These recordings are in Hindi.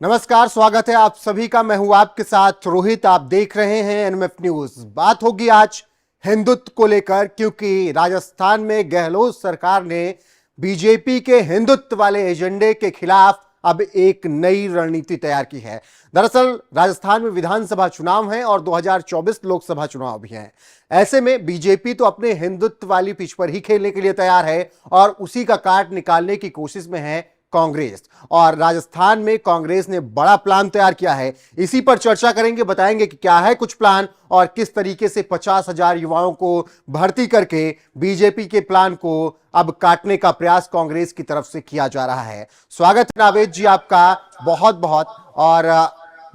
नमस्कार, स्वागत है आप सभी का। मैं हूं आपके साथ रोहित। आप देख रहे हैं एनएमएफ न्यूज। बात होगी आज हिंदुत्व को लेकर, क्योंकि राजस्थान में गहलोत सरकार ने बीजेपी के हिंदुत्व वाले एजेंडे के खिलाफ अब एक नई रणनीति तैयार की है। दरअसल राजस्थान में विधानसभा चुनाव हैं और 2024 लोकसभा चुनाव भी हैं। ऐसे में बीजेपी तो अपने हिंदुत्व वाली पिच पर ही खेलने के लिए तैयार है और उसी का काट निकालने की कोशिश में है कांग्रेस। और राजस्थान में कांग्रेस ने बड़ा प्लान तैयार किया है। इसी पर चर्चा करेंगे, बताएंगे कि क्या है कुछ प्लान और किस तरीके से 50,000 युवाओं को भर्ती करके बीजेपी के प्लान को अब काटने का प्रयास कांग्रेस की तरफ से किया जा रहा है। स्वागत है नावेद जी आपका बहुत बहुत। और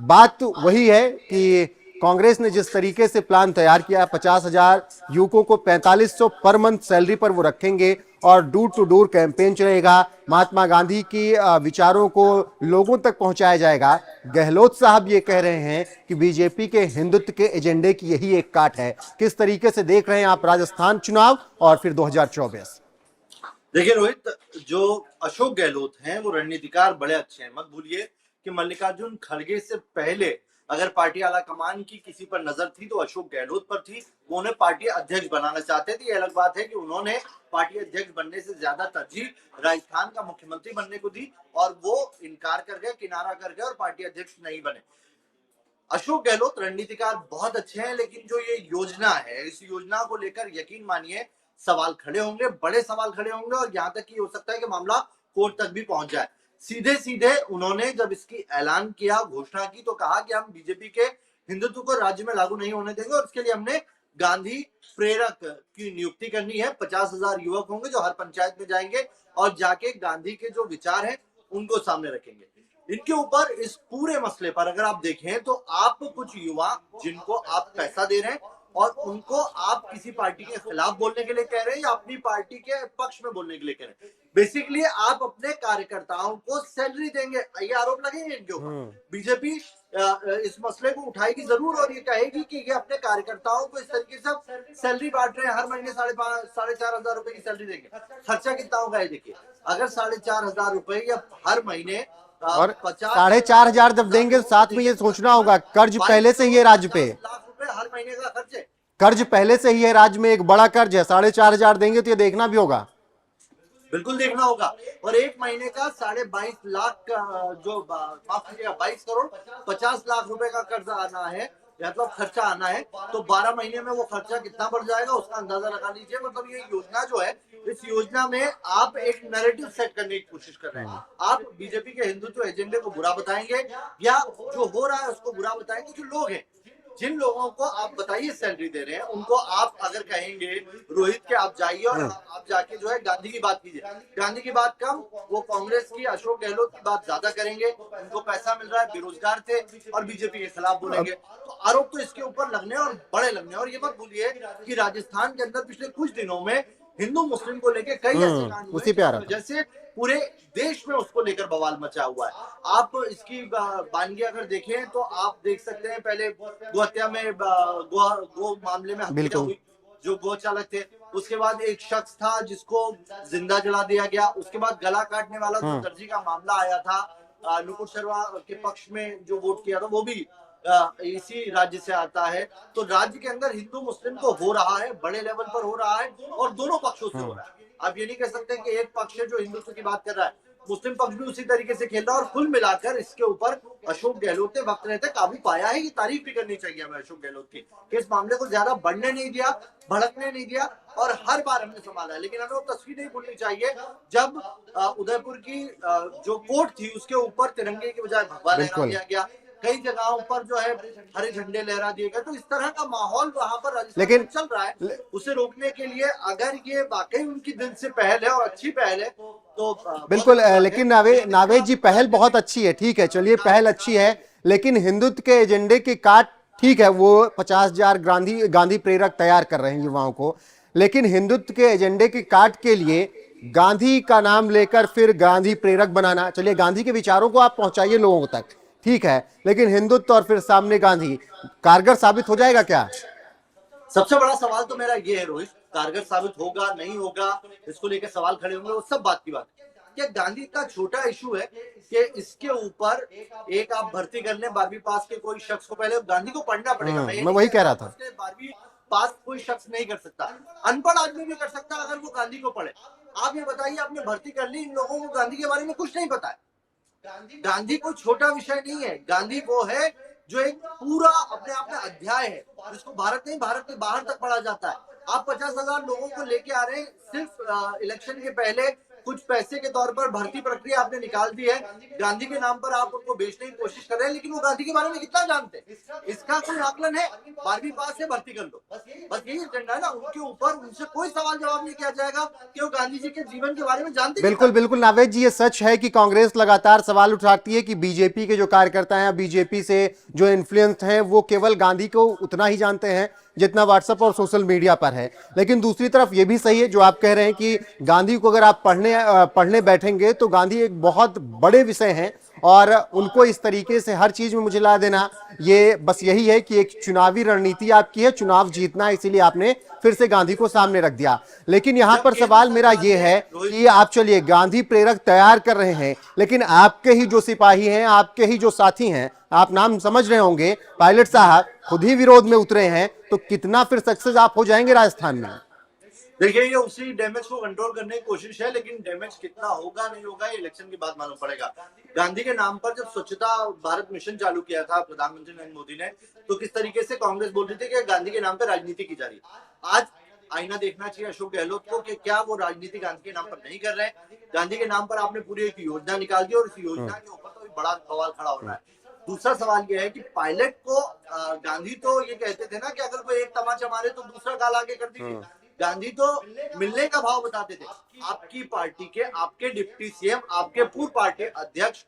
बात वही है कि कांग्रेस ने जिस तरीके से प्लान तैयार किया, 50,000 युवकों को 4500 पर मंथ सैलरी पर वो रखेंगे और डोर टू डोर कैंपेन चलेगा। महात्मा गांधी की विचारों को लोगों तक पहुंचाया जाएगा। गहलोत साहब ये कह रहे हैं कि बीजेपी के हिंदुत्व के एजेंडे की यही एक काट है। किस तरीके से देख रहे हैं आप राजस्थान चुनाव और फिर 2024? देखिए रोहित, जो अशोक गहलोत हैं वो रणनीतिकार बड़े अच्छे हैं। मत भूलिए कि मल्लिकार्जुन खड़गे से पहले अगर पार्टी आला कमान की किसी पर नजर थी तो अशोक गहलोत पर थी। वो उन्हें पार्टी अध्यक्ष बनाना चाहते थे। ये अलग बात है कि उन्होंने पार्टी अध्यक्ष बनने से ज्यादा तरजीह राजस्थान का मुख्यमंत्री बनने को दी और वो इनकार कर गए, किनारा कर गए और पार्टी अध्यक्ष नहीं बने। अशोक गहलोत रणनीतिकार बहुत अच्छे हैं, लेकिन जो ये योजना है, इस योजना को लेकर यकीन मानिए सवाल खड़े होंगे, बड़े सवाल खड़े होंगे और यहाँ तक कि हो सकता है कि मामला कोर्ट तक भी पहुंच जाए। सीधे सीधे उन्होंने जब इसकी ऐलान किया, घोषणा की, तो कहा कि हम बीजेपी के हिंदुत्व को राज्य में लागू नहीं होने देंगे और इसके लिए हमने गांधी प्रेरक की नियुक्ति करनी है। 50,000 युवक होंगे जो हर पंचायत में जाएंगे और जाके गांधी के जो विचार हैं उनको सामने रखेंगे। इनके ऊपर इस पूरे मसले पर अगर आप देखें तो आप कुछ युवा जिनको आप पैसा दे रहे हैं और उनको आप किसी पार्टी के खिलाफ बोलने के लिए कह रहे हैं या अपनी पार्टी के पक्ष में बोलने के लिए कह रहे हैं। बेसिकली आप अपने कार्यकर्ताओं को सैलरी देंगे, ये आरोप लगेंगे इनके ऊपर। बीजेपी इस मसले को उठाएगी जरूर और ये कहेगी कि ये अपने कार्यकर्ताओं को इस तरीके से सैलरी बांट रहे हैं, हर महीने 4,500 रुपए की सैलरी देंगे। खर्चा कितना होगा ये देखिए। अगर 4,500 रुपए या हर महीने और 4,500 जब देंगे तो साथ में ये सोचना होगा कर्ज पहले से ही है राज्य पे। लाख रुपए हर महीने का खर्च है। कर्ज पहले से ही है राज्य में, एक बड़ा कर्ज है। 4,500 देंगे तो ये देखना भी होगा। बिल्कुल देखना होगा। और एक महीने का 22.5 लाख जो माफ कीजिएगा 22 करोड़ 50 लाख रुपए का कर्ज आना है, मतलब खर्चा आना है, तो 12 महीने में वो खर्चा कितना बढ़ जाएगा उसका अंदाजा लगा लीजिए। मतलब ये योजना जो है, इस योजना में आप एक नैरेटिव सेट करने की कोशिश कर रहे हैं। आप बीजेपी के हिंदुत्व एजेंडे को बुरा बताएंगे या जो हो रहा है उसको बुरा बताएंगे। जो लोग हैं, जिन लोगों को आप बताइए सैलरी दे रहे हैं, उनको आप अगर कहेंगे रोहित के आप जाइए और आप जाके जो है गांधी की बात कीजिए, गांधी की बात कम, वो कांग्रेस की अशोक गहलोत की बात ज्यादा करेंगे। उनको पैसा मिल रहा है, बेरोजगार थे और बीजेपी के खिलाफ बोलेंगे, तो आरोप तो इसके ऊपर लगने और बड़े लगने। और ये मत भूलिए कि राजस्थान के अंदर पिछले कुछ दिनों में हिंदू मुस्लिम को लेकर कई ऐसे कांड हुए, उसी पे आ रहा था। जैसे पूरे देश में उसको लेकर बवाल मचा हुआ है। आप इसकी बानगी अगर देखें तो आप देख सकते हैं, पहले गो हत्या में गो मामले में हत्या हुई, जो गो चालक थे। उसके बाद एक शख्स था जिसको जिंदा जला दिया गया। उसके बाद गला काटने वाला जो दर्जी का मामला आया था, नुपुर शर्मा के पक्ष में जो वोट किया था, वो भी इसी राज्य से आता है। तो राज्य के अंदर हिंदू मुस्लिम को हो रहा है, बड़े लेवल पर हो रहा है और दोनों पक्षों से हो रहा है। आप ये नहीं कह सकते कि एक पक्ष है जो हिंदुत्व की बात कर रहा है, मुस्लिम पक्ष भी उसी तरीके से खेल रहा है। और कुल मिलाकर इसके ऊपर अशोक गहलोत ने वक्त रहते काबू पाया है। ये तारीफ भी करनी चाहिए हमें अशोक गहलोत की, कि इस मामले को ज्यादा बढ़ने नहीं दिया, भड़कने नहीं दिया और हर बार हमने संभाला है। लेकिन हमें वो तस्वीर नहीं भूलनी चाहिए जब उदयपुर की जो कोर्ट थी उसके ऊपर तिरंगे के बजाय भगवा लहरा दिया गया, कई जगहों पर जो है हरे झंडे लहरा दिए गए। तो इस तरह का माहौल वहां पर राजस्थान चल रहा है। उसे रोकने के लिए अगर ये वाकई उनकी दिल से पहल है और अच्छी पहल है तो बिल्कुल। लेकिन नावेद जी, पहल बहुत अच्छी है, ठीक है, चलिए पहल अच्छी है, लेकिन हिंदुत्व के एजेंडे की काट, ठीक है, वो 50,000 गांधी प्रेरक तैयार कर रहे हैं युवाओं को, लेकिन हिंदुत्व के एजेंडे की काट के लिए गांधी का नाम लेकर फिर गांधी प्रेरक बनाना, चलिए गांधी के विचारों को आप पहुंचाइए लोगों तक, ठीक है, लेकिन हिंदुत्व और फिर सामने गांधी कारगर साबित हो जाएगा क्या? सबसे बड़ा सवाल तो मेरा ये है रोहित, कारगर साबित होगा नहीं होगा, इसको लेकर सवाल खड़े होंगे, वो सब बात की बात है। क्या गांधी इतना छोटा इशू है कि इसके ऊपर एक आप भर्ती कर लें 12वीं पास के कोई शख्स को, पहले गांधी को पढ़ना पड़ेगा। मैं वही कह रहा था। 12वीं पास कोई शख्स नहीं कर सकता, अनपढ़ आदमी भी कर सकता अगर वो गांधी को पढ़े। आप ये बताइए, आपने भर्ती कर ली, इन लोगों को गांधी के बारे में कुछ नहीं पता है। गांधी कोई छोटा विषय नहीं है, गांधी वो है जो एक पूरा अपने आप में अध्याय है, जिसको भारत नहीं, भारत के बाहर तक पढ़ा जाता है। आप 50,000 लोगों को लेके आ रहे हैं सिर्फ इलेक्शन के पहले, कुछ पैसे के तौर पर भर्ती प्रक्रिया आपने निकाल दी है, गांधी के नाम पर आप उनको बेचने की कोशिश कर रहे हैं, लेकिन वो गांधी के बारे में कितना जानते हैं? इसका कोई आकलन है? 12वीं पास से भर्ती कर लो, बस यही एजेंडा है ना। उनके ऊपर उनसे कोई सवाल जवाब नहीं किया जाएगा कि वो गांधी जी के जीवन के बारे में जानते। बिल्कुल बिल्कुल नावेद जी, ये सच है कि कांग्रेस लगातार सवाल उठाती है कि बीजेपी के जो कार्यकर्ता हैं, बीजेपी से जो इन्फ्लुएंस हैं, वो केवल गांधी को उतना ही जानते हैं जितना व्हाट्सएप और सोशल मीडिया पर है। लेकिन दूसरी तरफ ये भी सही है जो आप कह रहे हैं कि गांधी को अगर आप पढ़ने बैठेंगे तो गांधी एक बहुत बड़े विषय हैं, और उनको इस तरीके से हर चीज में मुझे ला देना, ये बस यही है कि एक चुनावी रणनीति आपकी है, चुनाव जीतना, इसीलिए आपने फिर से गांधी को सामने रख दिया। लेकिन यहां पर सवाल मेरा ये है कि आप चलिए गांधी प्रेरक तैयार कर रहे हैं, लेकिन आपके ही जो सिपाही हैं, आपके ही जो साथी हैं, आप नाम समझ रहे होंगे, पायलट साहब खुद ही विरोध में उतरे हैं, तो कितना फिर सक्सेस आप हो जाएंगे राजस्थान में? देखिए, ये उसी डैमेज को कंट्रोल करने की कोशिश है, लेकिन डैमेज कितना होगा नहीं होगा ये इलेक्शन के बाद मालूम पड़ेगा। गांधी के नाम पर जब स्वच्छता भारत मिशन चालू किया था प्रधानमंत्री नरेंद्र मोदी ने, तो किस तरीके से कांग्रेस बोल रही थी कि गांधी के नाम पर राजनीति की जा रही है। आज आईना देखना चाहिए अशोक गहलोत को कि क्या वो राजनीति गांधी के नाम पर नहीं कर रहे हैं। गांधी के नाम पर आपने पूरी एक योजना निकाल दी और इस योजना के ऊपर तो बड़ा सवाल खड़ा हो रहा है। दूसरा सवाल यह है कि पायलट को गांधी तो ये कहते थे ना कि अगर कोई एक तमाचा मारे तो दूसरा गाल आगे कर दीजिए। गांधी तो मिलने का भाव बताते थे। आपकी पार्टी के, आपके डिप्टी सीएम, आपके पूर्व पार्टी अध्यक्ष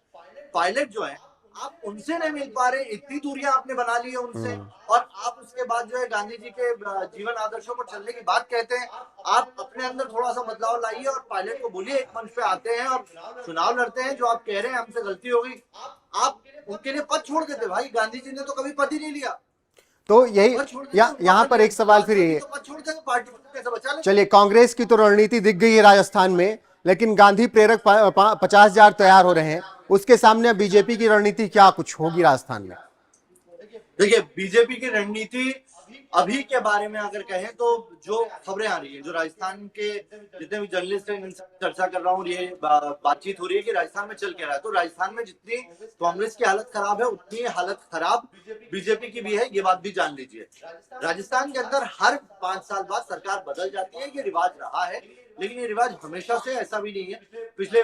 पायलट जो है, आप उनसे नहीं मिल पा रहे, इतनी दूरियां आपने बना ली है उनसे, और आप उसके बाद जो है गांधी जी के जीवन आदर्शों पर चलने की बात कहते हैं। आप अपने अंदर थोड़ा सा बदलाव लाइए और पायलट को बोलिए एक मंच पे आते हैं और चुनाव लड़ते हैं। जो आप कह रहे हैं हमसे गलती हो गई, आप उनके लिए पद छोड़ देते। भाई गांधी जी ने तो कभी पद ही नहीं लिया। तो यही यहाँ पर एक सवाल फिर ये, चलिए कांग्रेस की तो रणनीति दिख गई है राजस्थान में, लेकिन गांधी प्रेरक 50,000 तैयार हो रहे हैं, उसके सामने बीजेपी की रणनीति क्या कुछ होगी राजस्थान में? देखिए, बीजेपी की रणनीति अभी के बारे में अगर कहें तो जो खबरें आ रही है, जो राजस्थान के जितने भी जर्नलिस्ट हैं इनसे चर्चा कर रहा हूँ, ये बातचीत हो रही है कि राजस्थान में चल क्या रहा है। तो राजस्थान में जितनी कांग्रेस की हालत खराब है, उतनी हालत खराब बीजेपी की भी है, ये बात भी जान लीजिए। राजस्थान के अंदर हर 5 साल बाद सरकार बदल जाती है, ये रिवाज रहा है, लेकिन ये रिवाज हमेशा से ऐसा भी नहीं है। पिछले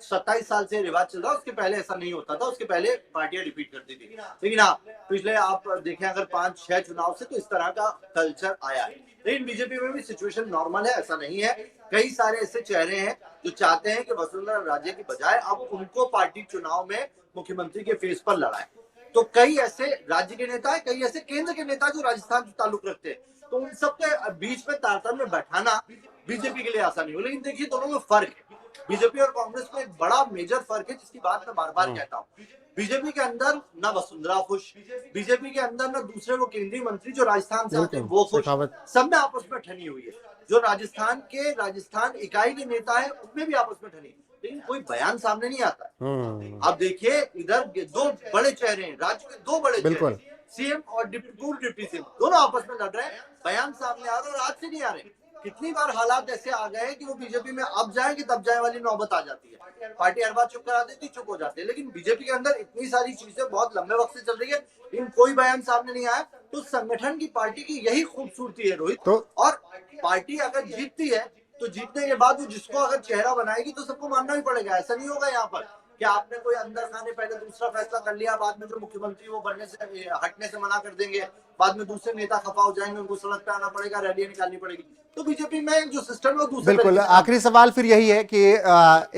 27 साल से रिवाज चल रहा है, उसके पहले ऐसा नहीं होता था, उसके पहले पार्टियां रिपीट करती थी। लेकिन हाँ, पिछले आप देखें अगर 5-6 चुनाव से, तो इस तरह का कल्चर आया है। लेकिन बीजेपी में भी सिचुएशन नॉर्मल है, ऐसा नहीं है। कई सारे ऐसे चेहरे हैं जो चाहते हैं कि वसुंधरा राजे की बजाय अब उनको पार्टी चुनाव में मुख्यमंत्री के फेस पर लड़ाए। तो कई ऐसे राज्य के नेता है, कई ऐसे केंद्र के नेता जो राजस्थान से ताल्लुक रखते हैं, तो उन सबके बीच में तारतम्य बैठाना बीजेपी के लिए आसान नहीं हो। लेकिन देखिए, दोनों में फर्क है। बीजेपी और कांग्रेस में एक बड़ा मेजर फर्क है, जिसकी बात मैं बार बार कहता हूँ। बीजेपी के अंदर ना वसुंधरा खुश, बीजेपी के अंदर ना दूसरे वो केंद्रीय मंत्री जो राजस्थान से आते हैं वो खुश, सब में आपस में ठनी हुई है। जो राजस्थान इकाई के नेता है, उनमें भी आपस में ठनी, लेकिन कोई बयान सामने नहीं आता है। अब देखिए, इधर 2 बड़े चेहरे हैं, राज्य के 2 बड़े चेहरे, सीएम और पूर्व डिप्टी सीएम, दोनों आपस में लड़ रहे हैं, बयान सामने आ रहे और आज से नहीं आ रहे। कितनी बार हालात ऐसे आ गए कि वो बीजेपी में अब जाए कि तब जाए वाली नौबत आ जाती है। पार्टी हर बार चुप करा देती, चुप हो जाती है। लेकिन बीजेपी के अंदर इतनी सारी चीजें बहुत लंबे वक्त से चल रही है, लेकिन कोई बयान सामने नहीं आया। तो संगठन की, पार्टी की यही खूबसूरती है रोहित। और पार्टी अगर जीतती है तो जीतने के बाद वो जिसको अगर चेहरा बनाएगी तो सबको मानना ही पड़ेगा। ऐसा नहीं होगा यहाँ पर कि आपने कोई अंदर खाने पहले दूसरा फैसला कर लिया, बाद में जो मुख्यमंत्री वो बनने से हटने से मना कर देंगे, बाद में दूसरे नेता खफा हो जाएंगे, उनको सड़क पे आना पड़ेगा, रैलियां निकालनी पड़ेगी। तो बीजेपी में जो सिस्टम है वो दूसरे। बिल्कुल, आखिरी सवाल फिर यही है कि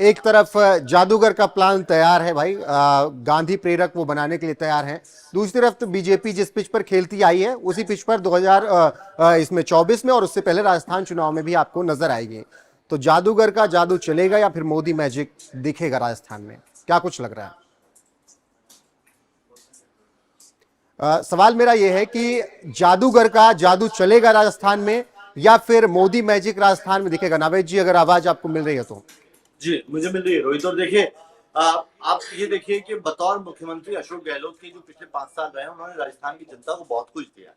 एक तरफ जादूगर का प्लान तैयार है भाई, गांधी प्रेरक वो बनाने के लिए तैयार है, दूसरी तरफ तो बीजेपी जिस पिच पर खेलती आई है उसी पिच पर 2024 में और उससे पहले राजस्थान चुनाव में भी आपको नजर आएगी। तो जादूगर का जादू चलेगा या फिर मोदी मैजिक दिखेगा राजस्थान में, क्या कुछ लग रहा है? सवाल मेरा यह है कि जादूगर का जादू चलेगा राजस्थान में या फिर मोदी मैजिक राजस्थान में दिखेगा? नावेद जी, अगर आवाज आपको मिल रही है तो। जी, मुझे मिल रही है रोहित। और देखिए आप ये देखिए कि बतौर मुख्यमंत्री अशोक गहलोत के जो पिछले 5 साल रहे हैं, उन्होंने राजस्थान की जनता को बहुत कुछ दिया।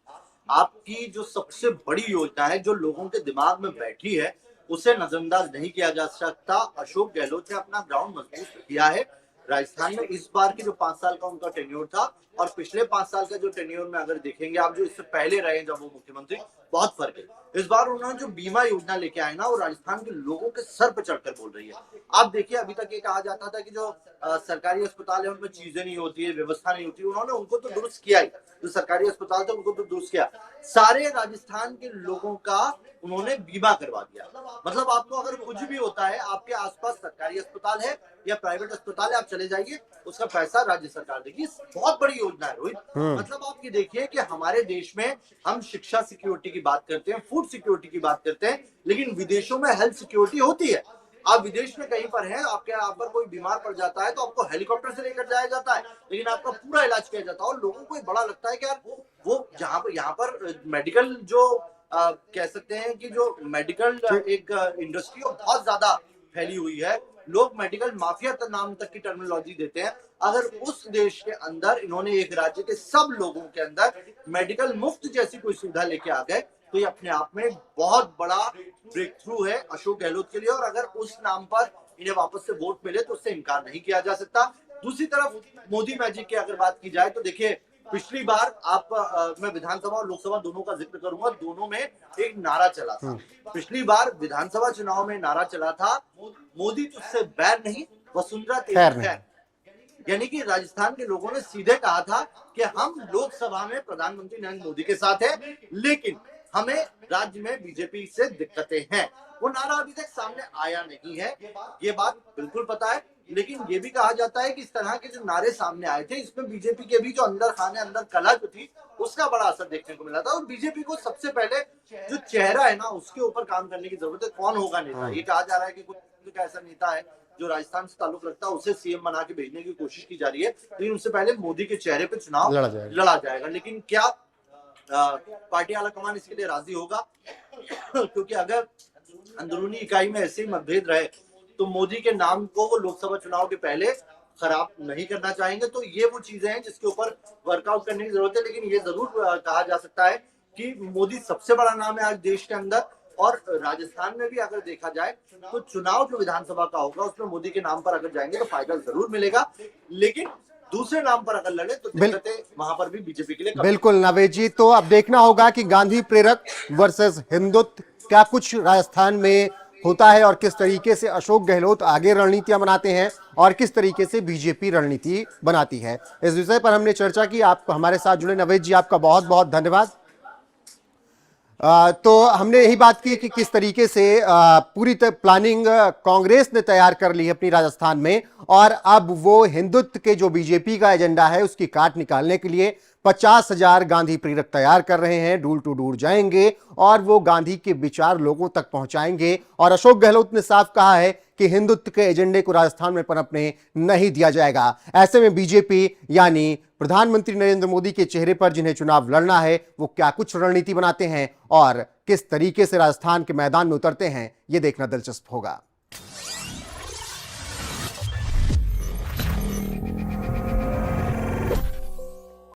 आपकी जो सबसे बड़ी योजना है, जो लोगों के दिमाग में बैठी है, उसे नजरअंदाज नहीं किया जा सकता। अशोक गहलोत ने अपना ग्राउंड मजबूत किया है राजस्थान में। इस बार के जो 5 साल का उनका टेन्योर था और पिछले 5 साल का जो टेन्योर में अगर देखेंगे आप, जो इससे पहले रहे जब वो मुख्यमंत्री, बहुत फर्क है। इस बार उन्होंने जो बीमा योजना लेके आए ना, वो राजस्थान के लोगों के सर पर चढ़कर बोल रही है। आप देखिए, अभी तक ये कहा जाता था कि जो सरकारी अस्पताल है उनमें चीजें नहीं होती है, व्यवस्था नहीं होती, उन्होंने उनको तो दुरुस्त किया ही। जो सरकारी अस्पताल थे उनको तो दुरुस्त किया। सारे राजस्थान के लोगों का उन्होंने बीमा करवा दिया। मतलब आपको अगर कुछ भी होता है, आपके आसपास सरकारी अस्पताल है या प्राइवेट अस्पताल है, आप चले जाइए, उसका पैसा राज्य सरकार देगी। बहुत बड़ी योजना है रोहित। मतलब आप ये देखिए कि हमारे देश में हम शिक्षा सिक्योरिटी की बात करते हैं, फूड सिक्योरिटी की बात करते हैं, लेकिन विदेशों में हेल्थ सिक्योरिटी होती है। आप विदेश में कहीं पर हैं, आपके यहाँ पर कोई बीमार पड़ जाता है तो आपको हेलीकॉप्टर से लेकर जाया जाता है, लेकिन आपका पूरा इलाज किया जाता है। और लोगों को बड़ा लगता है कि यार वो जहाँ पर यहाँ पर मेडिकल जो कह सकते हैं कि जो मेडिकल एक इंडस्ट्री बहुत ज्यादा फैली हुई है। लोग मेडिकल माफिया नाम तक की टर्मिनोलॉजी देते हैं। अगर उस देश के अंदर इन्होंने एक राज्य के सब लोगों के अंदर मेडिकल मुफ्त जैसी कोई सुविधा लेके आ गए, तो ये अपने आप में बहुत बड़ा ब्रेक थ्रू है अशोक गहलोत के लिए। और अगर उस नाम पर इन्हें वापस से वोट मिले तो उससे इनकार नहीं किया जा सकता। दूसरी तरफ मोदी मैजिक की अगर बात की जाए तो देखिए, पिछली बार मैं विधानसभा और लोकसभा दोनों का जिक्र करूंगा, दोनों में एक नारा चला था। पिछली बार विधानसभा चुनाव में नारा चला था, मोदी तुझसे बैर नहीं, वसुंधरा तेरी खैर। यानी कि राजस्थान के लोगों ने सीधे कहा था कि हम लोकसभा में प्रधानमंत्री नरेंद्र मोदी के साथ हैं, लेकिन हमें राज्य में बीजेपी से दिक्कतें हैं। वो नारा अभी तक सामने आया नहीं है, ये बात बिल्कुल पता है। लेकिन ये भी कहा जाता है कि इस तरह के जो नारे सामने आए थे, इसमें बीजेपी के भी जो अंदर खाने अंदर कला जो थी, उसका बड़ा असर देखने को मिला था। और बीजेपी को सबसे पहले जो चेहरा है ना, उसके ऊपर काम करने की जरूरत है। कौन होगा नेता? ये कहा जा रहा है कि कुछ ऐसा नेता है जो राजस्थान से ताल्लुक रखता है, उसे सीएम बना के भेजने की कोशिश की जा रही है, लेकिन उससे पहले मोदी के चेहरे पे चुनाव लड़ा जाएगा। लेकिन क्या पार्टी आलाकमान इसके लिए राजी होगा? क्योंकि अगर अंदरूनी इकाई में ऐसे ही मतभेद रहे तो मोदी के नाम को वो लोकसभा चुनाव के पहले खराब नहीं करना चाहेंगे। तो ये वो चीजें हैं जिसके ऊपर वर्कआउट करने की जरूरत है। लेकिन ये जरूर कहा जा सकता है कि मोदी सबसे बड़ा नाम है आज देश के अंदर। और राजस्थान में भी अगर देखा जाए तो चुनाव जो विधानसभा का होगा उसमें मोदी के नाम पर अगर जाएंगे तो फायदा जरूर मिलेगा, लेकिन दूसरे नाम पर अगर लड़े तो दिक्कतें वहां पर भी बीजेपी के लिए बिल्कुल नवेद जी। तो अब देखना होगा कि गांधी प्रेरक वर्सेस हिंदुत्व क्या कुछ राजस्थान में होता है और किस तरीके से अशोक गहलोत आगे रणनीतियां बनाते हैं और किस तरीके से बीजेपी रणनीति बनाती है। इस विषय पर हमने चर्चा की। आप हमारे साथ जुड़े नवेद जी, आपका बहुत बहुत धन्यवाद। तो हमने यही बात की कि किस तरीके से पूरी प्लानिंग कांग्रेस ने तैयार कर ली है अपनी राजस्थान में, और अब वो हिंदुत्व के जो बीजेपी का एजेंडा है उसकी काट निकालने के लिए 50,000 गांधी प्रेरक तैयार कर रहे हैं। डोर टू डोर जाएंगे और वो गांधी के विचार लोगों तक पहुंचाएंगे। और अशोक गहलोत ने साफ कहा है कि हिंदुत्व के एजेंडे को राजस्थान में पनपने नहीं दिया जाएगा। ऐसे में बीजेपी यानी प्रधानमंत्री नरेंद्र मोदी के चेहरे पर जिन्हें चुनाव लड़ना है, वो क्या कुछ रणनीति बनाते हैं और किस तरीके से राजस्थान के मैदान में उतरते हैं, यह देखना दिलचस्प होगा।